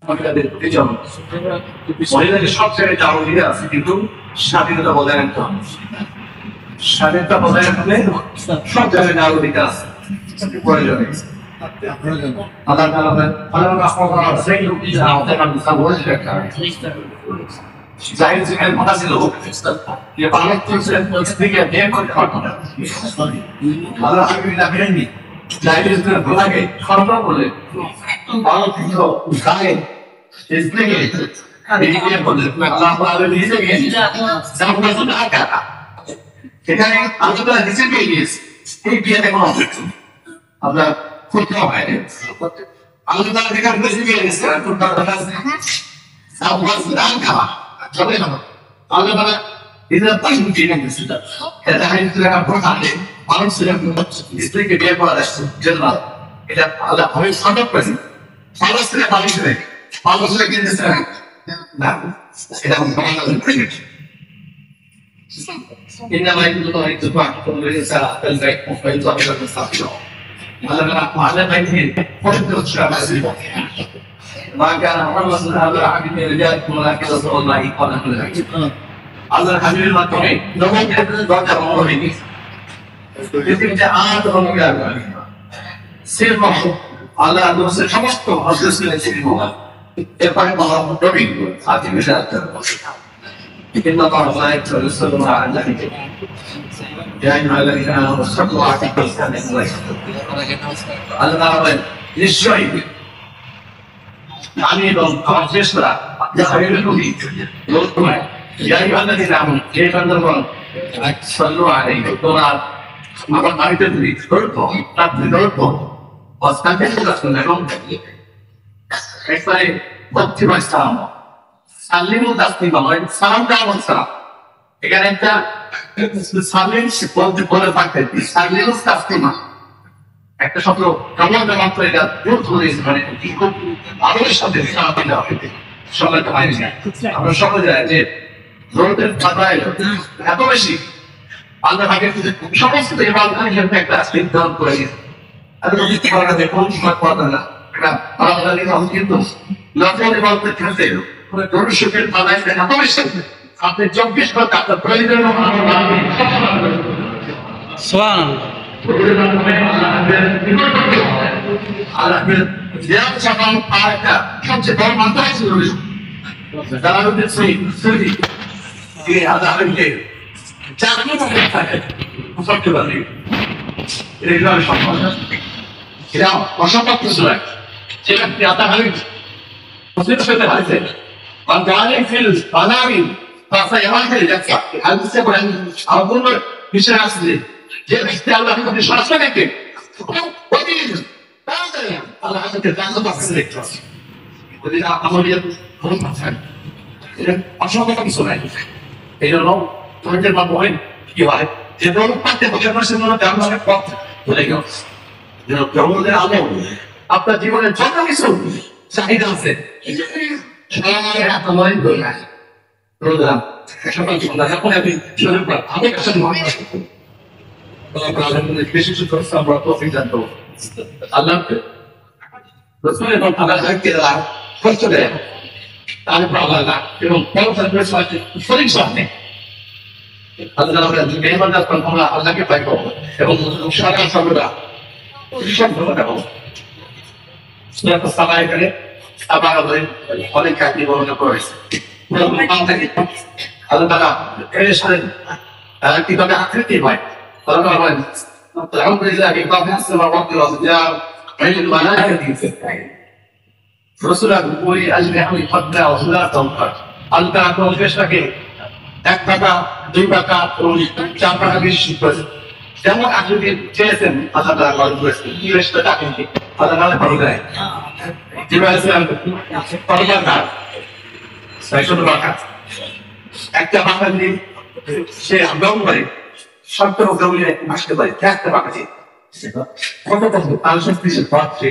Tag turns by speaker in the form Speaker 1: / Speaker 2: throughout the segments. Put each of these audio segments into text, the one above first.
Speaker 1: মহিলাদের প্রতিজন মহিলাদের সব জায়গায় চাওয়া দিয়ে আছে, কিন্তু স্বাধীনতা বজায় রাখতে হবে। স্বাধীনতা বজায় রাখলে সব জায়গায় নারী অধিকার আছে প্রয়োজনে। আল্লাহ তাআলা জাহির যুগের কথা ছিল যে পালক থেকে বিয়ে করতে পারতো না। আল্লাহ হাবিবুল্লাহ বেরেননি জাহির যুগের ঘোড়াকে সরকার বলে পালক থেকে গায়ে স্ত্রীকে বিয়ে করলে আল্লাহ তাআলা নিজে গিয়ে এখানে আল্লাহ নিজে পেয়ে গিয়েছে এই বিয়েতে কোনো আপনার করতে হবে আল্লাহ তাআলা যেখানে নিজে গিয়ে গেছে খাওয়া চলে না আল্লাহ তাআলা এটা তাই বুঝিয়ে গেছে এটা হাইজুরা প্রকারে মানুষের স্ত্রীকে বিয়ে করা আসছে জন্য এটা আল্লাহ ভাবে সাদক করেছে মানুষের মানুষের মানুষের কিন্তু না এটা আমাদের إنما يدل أن تبع كل رسالة البيت وفيض إلى المستقبل. على بيته فرد الشعب ما كان محمد صلى الله عليه وسلم رجالكم ولكن رسول الله قال لكم. على الحبيب المكرم لو كان ذاك المؤمن يمكن جاءت رمضان سير على نفس الحمص أصل السير يفعل الله ربي هذه مشاهدة إن الله لا يكتب السلم على ذلك يا أيها الذين آمنوا اتقوا الله حق تقاته على نار للشعب عميد قد يسرع يخير المبيت يا أيها الذين آمنوا كيف أنتم صلوا عليه الدولار ما تدري تركوا تركوا واستنبطوا لكم كيف تتبع السلام সালিমু তাসলিমা মানে সালাম দাও সালাম এখানে একটা সালিম বলতে বলে থাকতে সালিমু তাসলিমা একটা শব্দ কেমন মাত্র এটা দূর করে মানে খুব আদরের সাথে সালাম দেওয়া হয় সবাই তো হয় না আমরা সবাই জানি যে জরুরতের পাতায় এত বেশি আল্লাহ তাকে সমস্ত ইবাদতের জন্য একটা সিদ্ধান্ত করে দিয়েছে এত কিছু করা যায় কোন সময় করা না এটা আল্লাহ কিন্তু নফল ইবাদতের ক্ষেত্রে দর্শকের পালায় এত বেশি আপনি 24 ঘন্টা আপনার প্রয়োজন সবচেয়ে বড় মাত্রা ছিল এটা অসম্ভব কিছু সেটা Man gar nicht viel Bananien, was er ja heute jetzt sagt. Alles ist ja wohl ein Aufwunder, wie schön hast du dich? Jetzt ist der Allah die Straße weggehen. Und die ist, danke, Allah hat gesagt, was ist nicht was. Und die haben wir rumgemacht. Und schon mal so rein. Ich don't know, heute mal wohin, die war, die wollen packen, und dann müssen wir noch da mal gebracht. Und ich glaube, der Runde alle. আপনার জীবনের যত কিছু চাহিদা আছে এবং সারা সর্বদা সবাই এখানে আবার অনেক চাকরি বর্ণনা করেছে আল্লাহ তাআলা এর সাথে কিভাবে আকৃতি হয় আল্লাহ বলেন আলহামদুলিল্লাহ কিতাব السماوات والارض الملائكه رسلا بقول اجنحه قد وصلا توقع আল্লাহ তাআলা পরিবেশটাকে 1 টাকা 2 টাকা 4 টাকা বেশি করে যেমন আকৃতি চেয়েছেন আল্লাহ তাআলা করেছেন কি বেশটা টাকা আল্লাহ তাআলা করে দেয় একটা বাঙালি সে গম করে শব্দ গমলে আসতে পারে একটা বাঙালি কত কত আলোচনা পাচ্ছে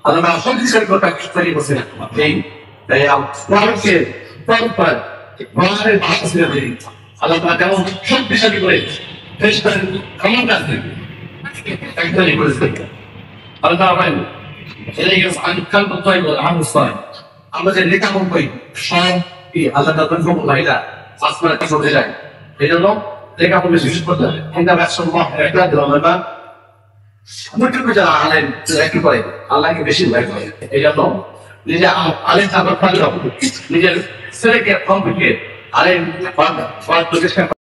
Speaker 1: আল্লাহ শক্তিশালী কথা তৈরি করছে এই আল্লাহ যেমন শক্তিশালী করে ক্ষমতা আছে আল্লাহ كان بالطيب والعام الصائم أما اللي كان بالطيب شان في الله تظنكم الليلة أصبر تشوف إلهي إذا لو لقى كل شيء بدل عندما يحصل الله إعداد رمضان ممكن بجرى على لكن طيب الله يبشر لك إذا لو لجأ عليه تبرك له لجأ سرقة قوم بكير عليه فرد